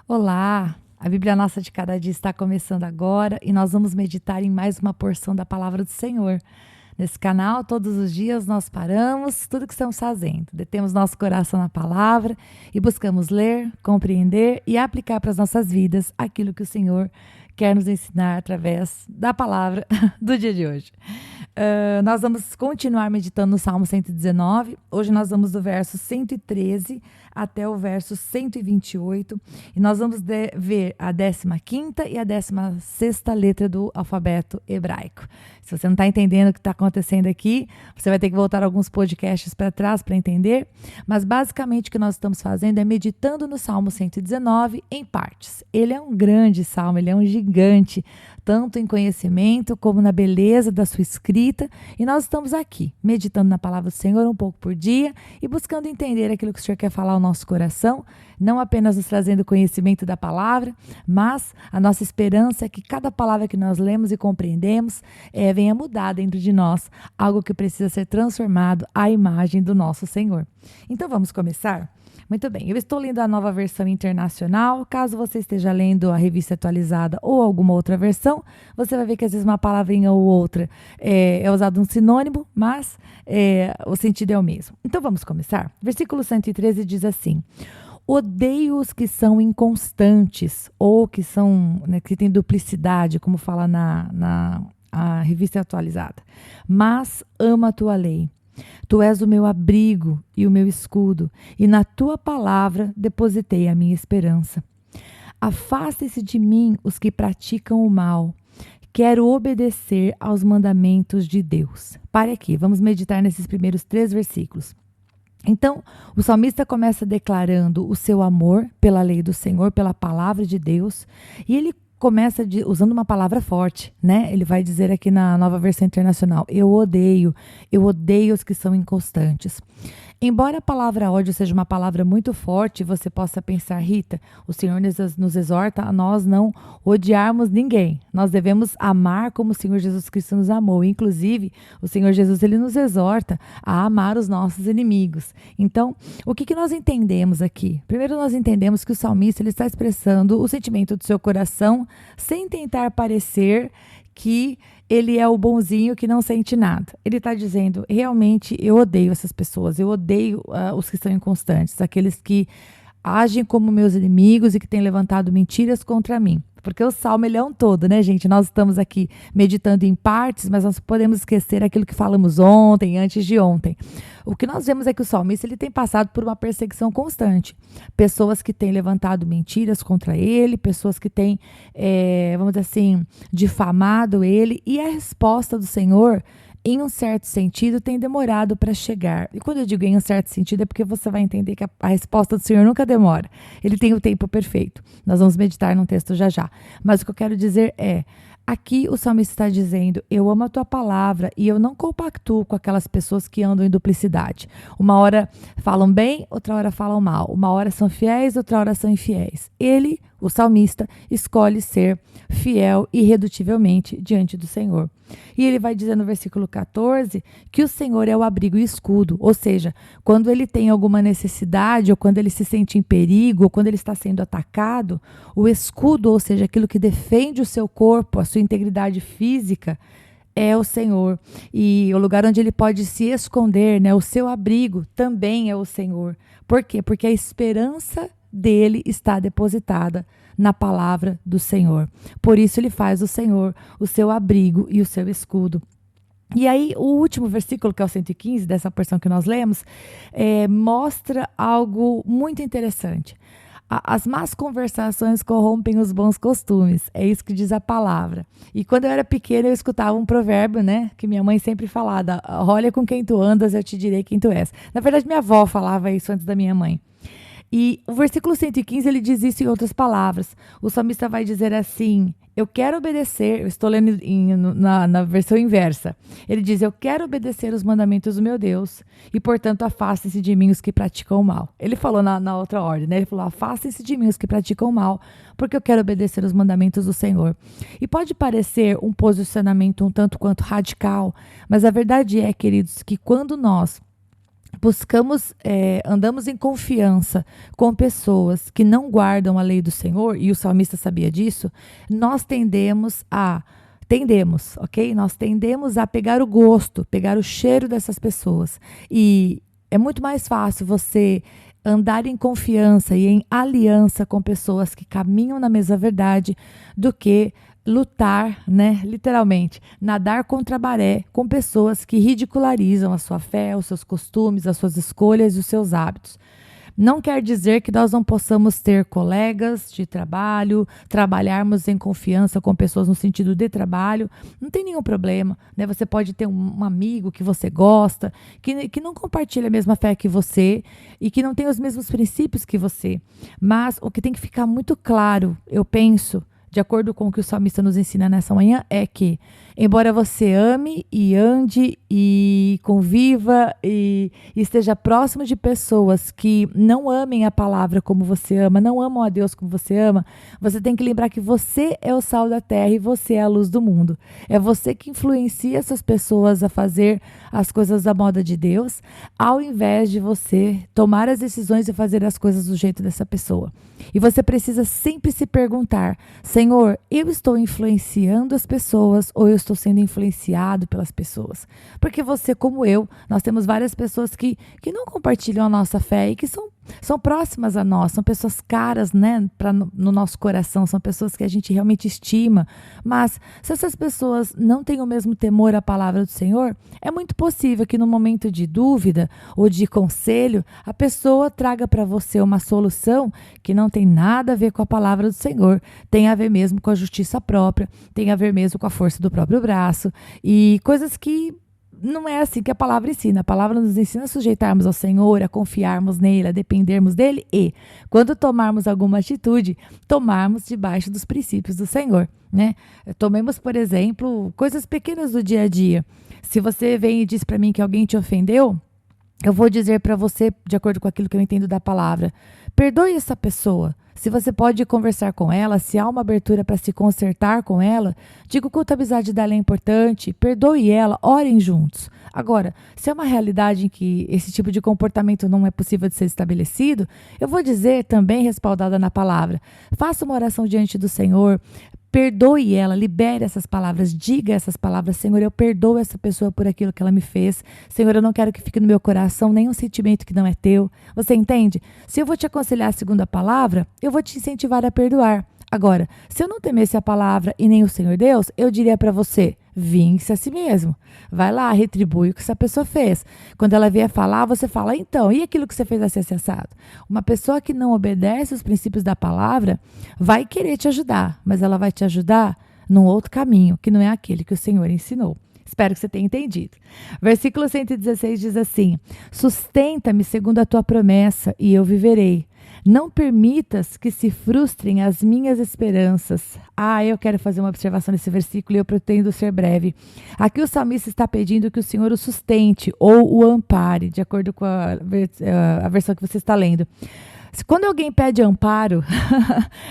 Olá! A Bíblia Nossa de Cada Dia está começando agora e nós vamos meditar em mais uma porção da Palavra do Senhor. Nesse canal, todos os dias nós paramos tudo que estamos fazendo, detemos nosso coração na Palavra e buscamos ler, compreender e aplicar para as nossas vidas aquilo que o Senhor quer nos ensinar através da Palavra do dia de hoje. Nós vamos continuar meditando no Salmo 119. Hoje nós vamos do verso 113 até o verso 128. E nós vamos ver a 15ª e a 16ª letra do alfabeto hebraico. Se você não está entendendo o que está acontecendo aqui, você vai ter que voltar alguns podcasts para trás para entender. Mas basicamente o que nós estamos fazendo é meditando no Salmo 119 em partes. Ele é um grande salmo, ele é um gigante, tanto em conhecimento como na beleza da sua escrita. E nós estamos aqui, meditando na palavra do Senhor um pouco por dia e buscando entender aquilo que o Senhor quer falar ao nosso coração, não apenas nos trazendo conhecimento da palavra, mas a nossa esperança é que cada palavra que nós lemos e compreendemos venha mudar dentro de nós, algo que precisa ser transformado à imagem do nosso Senhor. Então vamos começar? Muito bem, eu estou lendo a Nova Versão Internacional. Caso você esteja lendo a Revista Atualizada ou alguma outra versão, você vai ver que às vezes uma palavrinha ou outra é usado um sinônimo, mas o sentido é o mesmo. Então vamos começar? Versículo 113 diz assim: odeio os que são inconstantes ou que são, que têm duplicidade, como fala a Revista Atualizada, mas amo a tua lei. Tu és o meu abrigo e o meu escudo, e na tua palavra depositei a minha esperança. Afastem-se de mim os que praticam o mal. Quero obedecer aos mandamentos de Deus. Pare aqui, vamos meditar nesses primeiros 3 versículos. Então, o salmista começa declarando o seu amor pela lei do Senhor, pela palavra de Deus, e ele começa usando uma palavra forte, né? Ele vai dizer aqui na Nova Versão Internacional: eu odeio os que são inconstantes. Embora a palavra ódio seja uma palavra muito forte, você possa pensar, Rita, o Senhor nos exorta a nós não odiarmos ninguém. Nós devemos amar como o Senhor Jesus Cristo nos amou. Inclusive, o Senhor Jesus, ele nos exorta a amar os nossos inimigos. Então, o que nós entendemos aqui? Primeiro, nós entendemos que o salmista ele está expressando o sentimento do seu coração sem tentar parecer que ele é o bonzinho que não sente nada. Ele está dizendo, realmente, eu odeio essas pessoas, eu odeio os que são inconstantes, aqueles que agem como meus inimigos e que têm levantado mentiras contra mim. Porque o salmo ele é um todo, né, gente? Nós estamos aqui meditando em partes, mas nós podemos esquecer aquilo que falamos ontem, antes de ontem. O que nós vemos é que o salmista ele tem passado por uma perseguição constante. Pessoas que têm levantado mentiras contra ele, pessoas que têm, vamos dizer assim, difamado ele. E a resposta do Senhor, em um certo sentido, tem demorado para chegar. E quando eu digo em um certo sentido, é porque você vai entender que a resposta do Senhor nunca demora. Ele tem o tempo perfeito. Nós vamos meditar num texto já já. Mas o que eu quero dizer é, aqui o salmista está dizendo, eu amo a tua palavra e eu não compactuo com aquelas pessoas que andam em duplicidade. Uma hora falam bem, outra hora falam mal. Uma hora são fiéis, outra hora são infiéis. Ele, o salmista, escolhe ser fiel irredutivelmente diante do Senhor. E ele vai dizer no versículo 14 que o Senhor é o abrigo e escudo, ou seja, quando ele tem alguma necessidade, ou quando ele se sente em perigo, ou quando ele está sendo atacado, o escudo, ou seja, aquilo que defende o seu corpo, a sua integridade física, é o Senhor. E o lugar onde ele pode se esconder, né, o seu abrigo, também é o Senhor. Por quê? Porque a esperança dele está depositada na palavra do Senhor. Por isso ele faz o Senhor o seu abrigo e o seu escudo. E aí o último versículo, que é o 115, dessa porção que nós lemos, mostra algo muito interessante. As más conversações corrompem os bons costumes. É isso que diz a palavra. E quando eu era pequena, eu escutava um provérbio, né? Que minha mãe sempre falava, olha com quem tu andas, eu te direi quem tu és. Na verdade, minha avó falava isso antes da minha mãe. E o versículo 115, ele diz isso em outras palavras. O salmista vai dizer assim, eu quero obedecer, eu estou lendo na versão inversa. Ele diz, eu quero obedecer os mandamentos do meu Deus e, portanto, afastem-se de mim os que praticam o mal. Ele falou na outra ordem, né? Ele falou, afastem-se de mim os que praticam o mal, porque eu quero obedecer os mandamentos do Senhor. E pode parecer um posicionamento um tanto quanto radical, mas a verdade é, queridos, que quando nós andamos em confiança com pessoas que não guardam a lei do Senhor, e o salmista sabia disso, nós ok? Nós tendemos a pegar o gosto, pegar o cheiro dessas pessoas. E é muito mais fácil você andar em confiança e em aliança com pessoas que caminham na mesma verdade do que lutar, né, literalmente, nadar contra a maré com pessoas que ridicularizam a sua fé, os seus costumes, as suas escolhas e os seus hábitos. Não quer dizer que nós não possamos ter colegas de trabalho, trabalharmos em confiança com pessoas no sentido de trabalho, não tem nenhum problema, né? Você pode ter um amigo que você gosta, que não compartilha a mesma fé que você e que não tem os mesmos princípios que você. Mas o que tem que ficar muito claro, eu penso, de acordo com o que o salmista nos ensina nessa manhã, é que, embora você ame e ande e conviva e esteja próximo de pessoas que não amem a palavra como você ama, não amam a Deus como você ama, você tem que lembrar que você é o sal da terra e você é a luz do mundo. É você que influencia essas pessoas a fazer as coisas da moda de Deus, ao invés de você tomar as decisões e fazer as coisas do jeito dessa pessoa. E você precisa sempre se perguntar: Senhor, eu estou influenciando as pessoas ou eu estou sendo influenciado pelas pessoas? Porque você, como eu, nós temos várias pessoas que não compartilham a nossa fé e que são próximas a nós, são pessoas caras, né, no nosso coração, são pessoas que a gente realmente estima. Mas se essas pessoas não têm o mesmo temor à palavra do Senhor, é muito possível que no momento de dúvida ou de conselho, a pessoa traga para você uma solução que não tem nada a ver com a palavra do Senhor, tem a ver mesmo com a justiça própria, tem a ver mesmo com a força do próprio braço e coisas que não é assim que a palavra ensina. A palavra nos ensina a sujeitarmos ao Senhor, a confiarmos nele, a dependermos dele e, quando tomarmos alguma atitude, tomarmos debaixo dos princípios do Senhor, né? Tomemos, por exemplo, coisas pequenas do dia a dia. Se você vem e diz para mim que alguém te ofendeu, eu vou dizer para você, de acordo com aquilo que eu entendo da palavra, perdoe essa pessoa. Se você pode conversar com ela, se há uma abertura para se consertar com ela, diga o quanto a amizade dela é importante, perdoe ela, orem juntos. Agora, se é uma realidade em que esse tipo de comportamento não é possível de ser estabelecido, eu vou dizer também, respaldada na palavra, faça uma oração diante do Senhor, perdoe ela, libere essas palavras, diga essas palavras: Senhor, eu perdoo essa pessoa por aquilo que ela me fez. Senhor, eu não quero que fique no meu coração nenhum sentimento que não é teu. Você entende? Se eu vou te aconselhar segundo a palavra, eu vou te incentivar a perdoar. Agora, se eu não temesse a palavra e nem o Senhor Deus, eu diria para você: vingue-se a si mesmo. Vai lá, retribui o que essa pessoa fez. Quando ela vier falar, você fala: então, e aquilo que você fez assim, assado? Uma pessoa que não obedece os princípios da palavra vai querer te ajudar, mas ela vai te ajudar num outro caminho, que não é aquele que o Senhor ensinou. Espero que você tenha entendido. Versículo 116 diz assim: sustenta-me segundo a tua promessa e eu viverei. Não permitas que se frustrem as minhas esperanças. Eu quero fazer uma observação nesse versículo e eu pretendo ser breve. Aqui o salmista está pedindo que o Senhor o sustente ou o ampare, de acordo com a versão que você está lendo. Quando alguém pede amparo,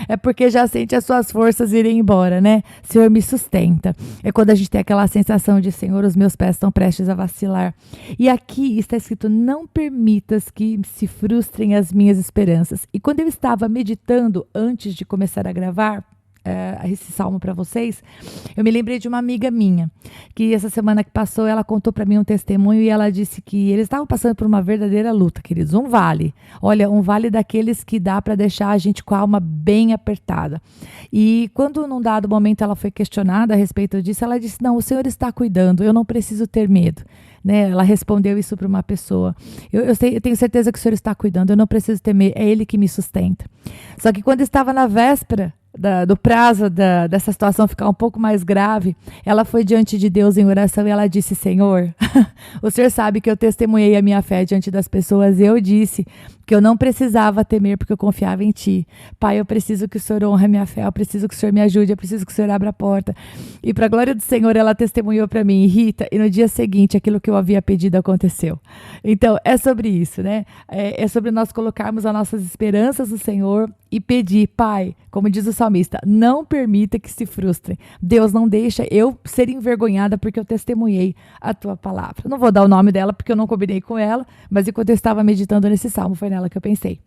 é porque já sente as suas forças irem embora, né? Senhor, me sustenta. É quando a gente tem aquela sensação de: Senhor, os meus pés estão prestes a vacilar. E aqui está escrito: não permitas que se frustrem as minhas esperanças. E quando eu estava meditando antes de começar a gravar esse salmo para vocês, eu me lembrei de uma amiga minha, que essa semana que passou, ela contou para mim um testemunho e ela disse que eles estavam passando por uma verdadeira luta, queridos, um vale. Olha, um vale daqueles que dá para deixar a gente com a alma bem apertada. E quando num dado momento ela foi questionada a respeito disso, ela disse: não, o Senhor está cuidando, eu não preciso ter medo. Né? Ela respondeu isso para uma pessoa: eu tenho certeza que o Senhor está cuidando, eu não preciso temer, é Ele que me sustenta. Só que quando estava na véspera do prazo dessa situação ficar um pouco mais grave, ela foi diante de Deus em oração e ela disse: Senhor, o Senhor sabe que eu testemunhei a minha fé diante das pessoas e eu disse que eu não precisava temer porque eu confiava em Ti. Pai, eu preciso que o Senhor honre a minha fé, eu preciso que o Senhor me ajude, eu preciso que o Senhor abra a porta. E para a glória do Senhor, ela testemunhou para mim: Rita, e no dia seguinte aquilo que eu havia pedido aconteceu. Então, é sobre isso, né? É sobre nós colocarmos as nossas esperanças no Senhor e pedir: Pai, como diz o salmista, não permita que se frustrem. Deus não deixa eu ser envergonhada porque eu testemunhei a tua palavra. Não vou dar o nome dela porque eu não combinei com ela, mas enquanto eu estava meditando nesse salmo, foi nela que eu pensei.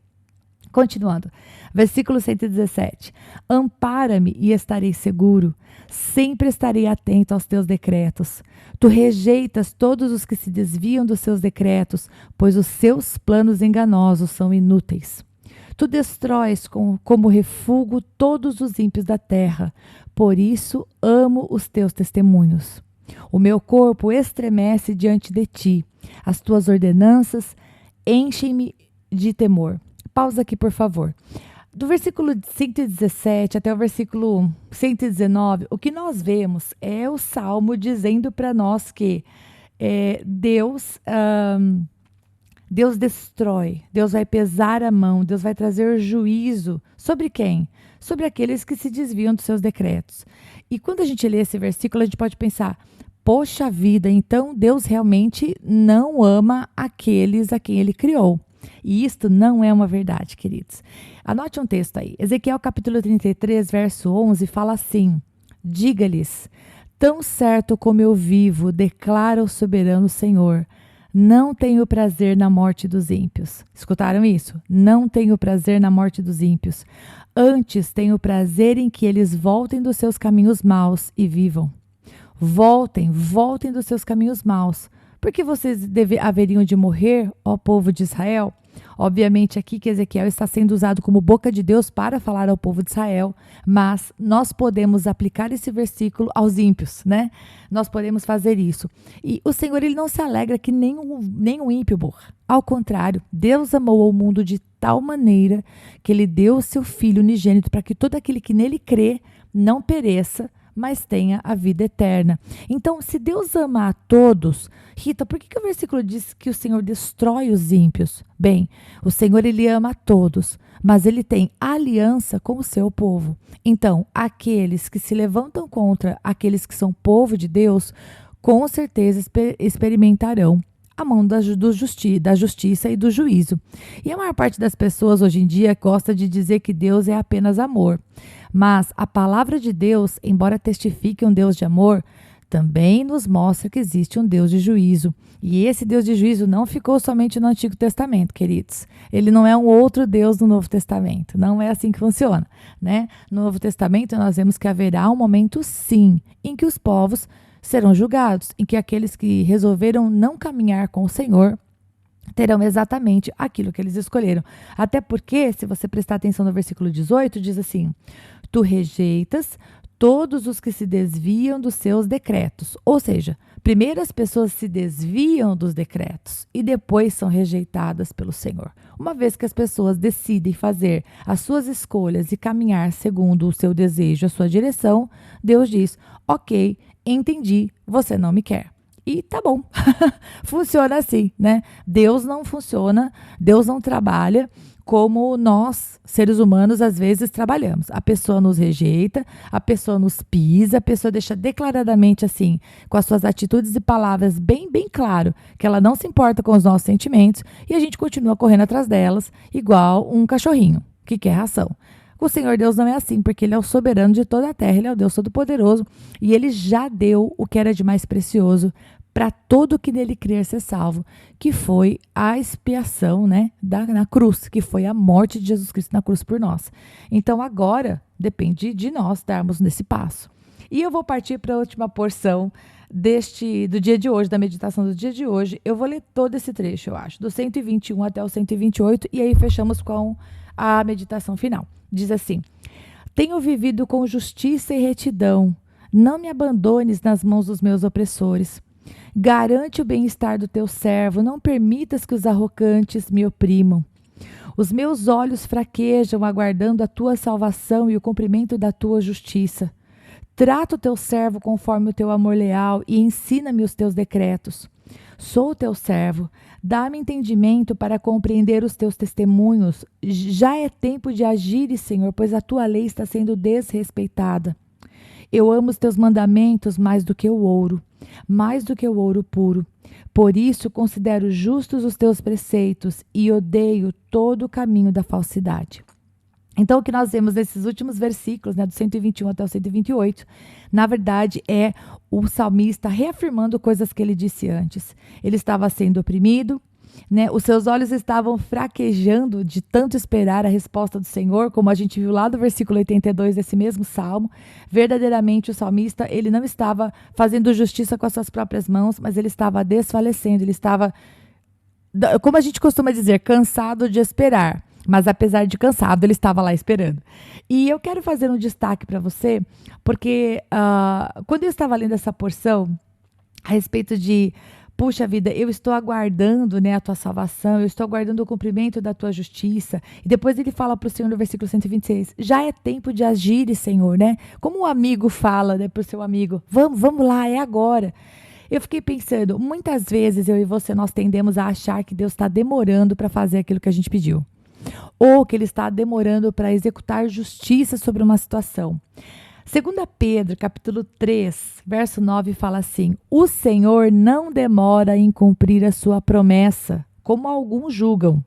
Continuando, versículo 117. Ampara-me e estarei seguro, sempre estarei atento aos teus decretos. Tu rejeitas todos os que se desviam dos seus decretos, pois os seus planos enganosos são inúteis. Tu destróis como refúgio todos os ímpios da terra, por isso amo os teus testemunhos. O meu corpo estremece diante de ti, as tuas ordenanças enchem-me de temor. Pausa aqui, por favor. Do versículo 117 até o versículo 119, o que nós vemos é o Salmo dizendo para nós que Deus destrói, Deus vai pesar a mão, Deus vai trazer juízo sobre quem? Sobre aqueles que se desviam dos seus decretos. E quando a gente lê esse versículo, a gente pode pensar, poxa vida, então Deus realmente não ama aqueles a quem ele criou. E isto não é uma verdade, queridos. Anote um texto aí. Ezequiel capítulo 33, verso 11, fala assim: diga-lhes, tão certo como eu vivo, declara o soberano Senhor, não tenho prazer na morte dos ímpios. Escutaram isso? Não tenho prazer na morte dos ímpios. Antes tenho prazer em que eles voltem dos seus caminhos maus e vivam. Voltem dos seus caminhos maus. Por que vocês haveriam de morrer, ó povo de Israel? Obviamente aqui que Ezequiel está sendo usado como boca de Deus para falar ao povo de Israel, mas nós podemos aplicar esse versículo aos ímpios, né? Nós podemos fazer isso. E o Senhor, ele não se alegra que nenhum ímpio morra. Ao contrário, Deus amou o mundo de tal maneira que ele deu o seu Filho unigênito para que todo aquele que nele crê não pereça, mas tenha a vida eterna. Então, se Deus ama a todos, Rita, por que o versículo diz que o Senhor destrói os ímpios? Bem, o Senhor, ele ama a todos, mas ele tem aliança com o seu povo. Então, aqueles que se levantam contra aqueles que são povo de Deus, com certeza experimentarão a mão da justiça e do juízo. E a maior parte das pessoas hoje em dia gosta de dizer que Deus é apenas amor. Mas a palavra de Deus, embora testifique um Deus de amor, também nos mostra que existe um Deus de juízo. E esse Deus de juízo não ficou somente no Antigo Testamento, queridos. Ele não é um outro Deus no Novo Testamento. Não é assim que funciona, né? No Novo Testamento nós vemos que haverá um momento, sim, em que os povos serão julgados, em que aqueles que resolveram não caminhar com o Senhor terão exatamente aquilo que eles escolheram. Até porque, se você prestar atenção no versículo 18, diz assim: tu rejeitas todos os que se desviam dos seus decretos. Ou seja, primeiro as pessoas se desviam dos decretos e depois são rejeitadas pelo Senhor. Uma vez que as pessoas decidem fazer as suas escolhas e caminhar segundo o seu desejo, a sua direção, Deus diz: ok, entendi, você não me quer. E tá bom, funciona assim, né? Deus não funciona, Deus não trabalha como nós, seres humanos, às vezes trabalhamos. A pessoa nos rejeita, a pessoa nos pisa, a pessoa deixa declaradamente assim, com as suas atitudes e palavras bem claro, que ela não se importa com os nossos sentimentos e a gente continua correndo atrás delas, igual um cachorrinho que quer ração. O Senhor Deus não é assim, porque Ele é o soberano de toda a terra, Ele é o Deus Todo-Poderoso e Ele já deu o que era de mais precioso para todo que nele crer ser salvo, que foi a expiação, né, na cruz, que foi a morte de Jesus Cristo na cruz por nós. Então agora depende de nós darmos nesse passo. E eu vou partir para a última porção do dia de hoje, da meditação do dia de hoje. Eu vou ler todo esse trecho, eu acho, do 121 até o 128, e aí fechamos com a meditação final. Diz assim: tenho vivido com justiça e retidão, não me abandones nas mãos dos meus opressores. Garante o bem-estar do teu servo, não permitas que os arrogantes me oprimam. Os meus olhos fraquejam, aguardando a tua salvação e o cumprimento da tua justiça. Trata o teu servo conforme o teu amor leal e ensina-me os teus decretos. Sou o teu servo, dá-me entendimento para compreender os teus testemunhos. Já é tempo de agir, Senhor, pois a tua lei está sendo desrespeitada. Eu amo os teus mandamentos mais do que o ouro puro. Por isso considero justos os teus preceitos e odeio todo o caminho da falsidade. Então, o que nós vemos nesses últimos versículos, né, do 121 até o 128, na verdade, é o salmista reafirmando coisas que ele disse antes. Ele estava sendo oprimido, né, os seus olhos estavam fraquejando de tanto esperar a resposta do Senhor, como a gente viu lá do versículo 82 desse mesmo salmo. Verdadeiramente, o salmista, ele não estava fazendo justiça com as suas próprias mãos, mas ele estava desfalecendo, ele estava, como a gente costuma dizer, cansado de esperar. Mas apesar de cansado, ele estava lá esperando. E eu quero fazer um destaque para você, porque quando eu estava lendo essa porção a respeito de, puxa vida, eu estou aguardando, né, a tua salvação, eu estou aguardando o cumprimento da tua justiça. E depois ele fala para o Senhor no versículo 126, já é tempo de agir, Senhor, né? Como um amigo fala, né, para o seu amigo, vamos lá, é agora. Eu fiquei pensando, muitas vezes eu e você, nós tendemos a achar que Deus está demorando para fazer aquilo que a gente pediu. Ou que ele está demorando para executar justiça sobre uma situação. 2 Pedro, capítulo 3, verso 9, fala assim: o Senhor não demora em cumprir a sua promessa, como alguns julgam.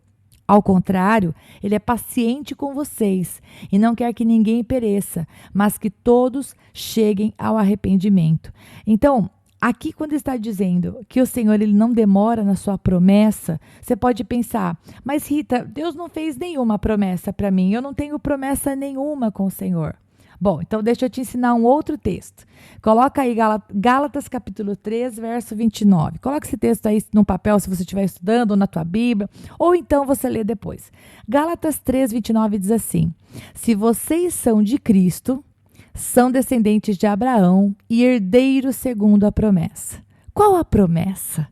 Ao contrário, ele é paciente com vocês e não quer que ninguém pereça, mas que todos cheguem ao arrependimento. Então, aqui, quando está dizendo que o Senhor ele não demora na sua promessa, você pode pensar, mas Rita, Deus não fez nenhuma promessa para mim, eu não tenho promessa nenhuma com o Senhor. Bom, então deixa eu te ensinar um outro texto. Coloca aí Gálatas capítulo 3, verso 29. Coloca esse texto aí no papel se você estiver estudando, ou na tua Bíblia, ou então você lê depois. Gálatas 3, 29 diz assim: se vocês são de Cristo, são descendentes de Abraão e herdeiros segundo a promessa. Qual a promessa?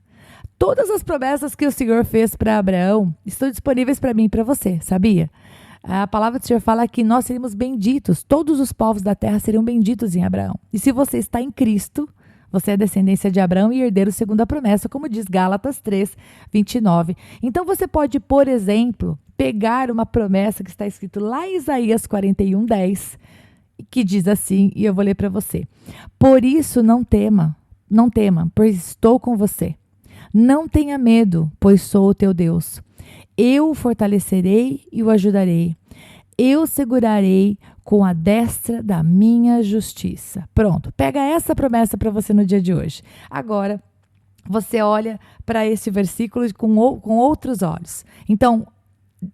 Todas as promessas que o Senhor fez para Abraão estão disponíveis para mim e para você, sabia? A palavra do Senhor fala que nós seríamos benditos, todos os povos da terra seriam benditos em Abraão. E se você está em Cristo, você é descendência de Abraão e herdeiro segundo a promessa, como diz Gálatas 3, 29. Então você pode, por exemplo, pegar uma promessa que está escrito lá em Isaías 41, 10, que diz assim, e eu vou ler para você. Por isso não tema, pois estou com você. Não tenha medo, pois sou o teu Deus. Eu o fortalecerei e o ajudarei. Eu segurarei com a destra da minha justiça. Pronto, pega essa promessa para você no dia de hoje. Agora, você olha para esse versículo com outros olhos. Então,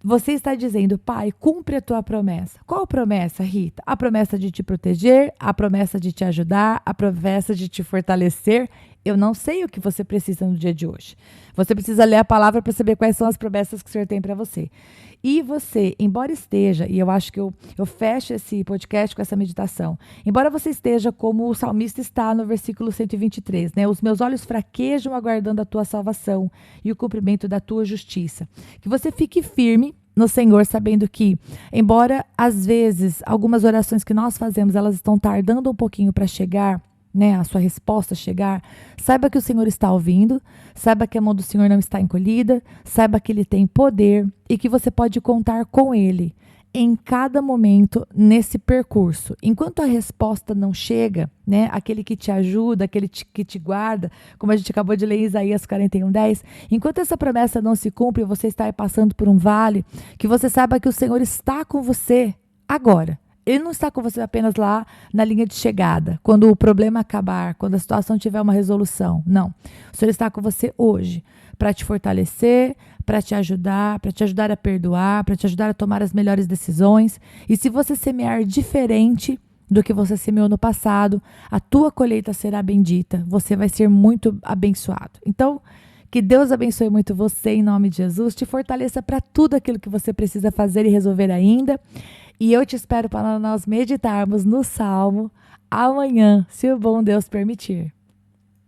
você está dizendo, Pai, cumpre a tua promessa. Qual promessa, Rita? A promessa de te proteger, a promessa de te ajudar, a promessa de te fortalecer. Eu não sei o que você precisa no dia de hoje. Você precisa ler a palavra para saber quais são as promessas que o Senhor tem para você. E você, embora esteja, e eu acho que eu fecho esse podcast com essa meditação, embora você esteja como o salmista está no versículo 123, né? Os meus olhos fraquejam aguardando a tua salvação e o cumprimento da tua justiça. Que você fique firme no Senhor, sabendo que, embora às vezes algumas orações que nós fazemos, elas estão tardando um pouquinho para chegar, né, a sua resposta chegar, saiba que o Senhor está ouvindo, saiba que a mão do Senhor não está encolhida, saiba que Ele tem poder e que você pode contar com Ele em cada momento nesse percurso. Enquanto a resposta não chega, né, aquele que te ajuda, aquele que te guarda, como a gente acabou de ler em Isaías 41, 10, enquanto essa promessa não se cumpre, você está passando por um vale, que você saiba que o Senhor está com você agora. Ele não está com você apenas lá na linha de chegada, quando o problema acabar, quando a situação tiver uma resolução. Não. O Senhor está com você hoje para te fortalecer, para te ajudar a perdoar, para te ajudar a tomar as melhores decisões. E se você semear diferente do que você semeou no passado, a tua colheita será bendita. Você vai ser muito abençoado. Então, que Deus abençoe muito você em nome de Jesus, te fortaleça para tudo aquilo que você precisa fazer e resolver ainda. E eu te espero para nós meditarmos no Salmo amanhã, se o bom Deus permitir.